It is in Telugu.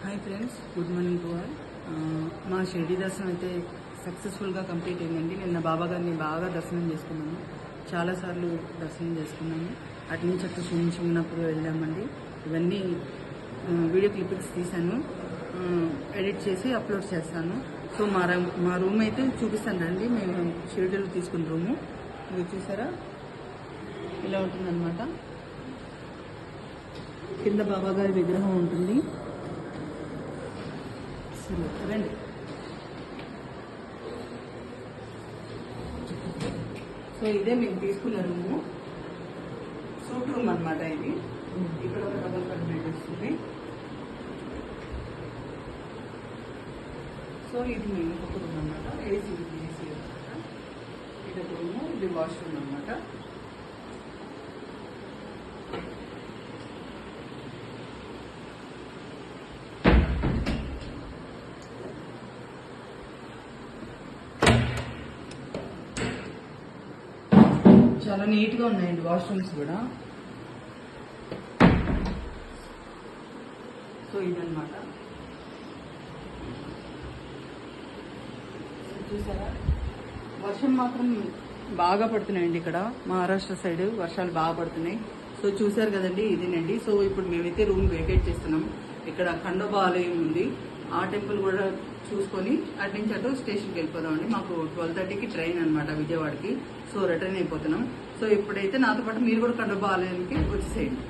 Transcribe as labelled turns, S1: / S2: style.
S1: Hi friends, good morning to all. మా షిరిడి దర్శనం అయితే సక్సెస్ఫుల్గా కంప్లీట్ అయిందండి. నిన్న బాబా గారిని బాగా దర్శనం చేసుకున్నాము. చాలాసార్లు దర్శనం చేసుకున్నాము. అటు నుంచి అటు చూపించినప్పుడు వెళ్ళామండి. ఇవన్నీ వీడియో క్లిప్పింగ్స్ తీశాను, ఎడిట్ చేసి అప్లోడ్ చేస్తాను. సో మా రూమ్ అయితే చూపిస్తాను రండి. మేము షిరిడీలో తీసుకున్న రూము ఇది చూసారా, ఇలా ఉంటుందన్నమాట. కింద బాబా గారి విగ్రహం ఉంటుంది. రండి. సో ఇదే మేము తీసుకున్న రూము, సూట్ రూమ్ అనమాట. ఇది ఇక్కడ ఒక డబల్ బెడ్ వస్తుంది. సో ఇది మేము ఒక రూమ్ అనమాట. ఏసీ అనమాట. ఇది ఒక రూము, ఇది వాష్రూమ్ అనమాట. చాలా నీట్గా ఉన్నాయండి వాష్రూమ్స్ కూడా. సో ఇదన్నమాట. చూసారా, వర్షం మాత్రం బాగా పడుతున్నాయండి. ఇక్కడ మహారాష్ట్ర సైడ్ వర్షాలు బాగా పడుతున్నాయి. సో చూసారు కదండి, ఇదేనండి. సో ఇప్పుడు మేమైతే రూమ్ వేకేట్ చేస్తున్నాం. ఇక్కడ ఖండోబా ఆలయం ఉంది, ఆ టెంపుల్ కూడా చూసుకొని అటు నుంచి అటు స్టేషన్కి వెళ్ళిపోదామండి. మాకు 12:30కి ట్రైన్ అనమాట విజయవాడకి. సో రిటర్న్ అయిపోతున్నాం. సో ఇప్పుడైతే నాతో పాటు మీరు కూడా ఖండోబా ఆలయానికి వచ్చేసేయండి.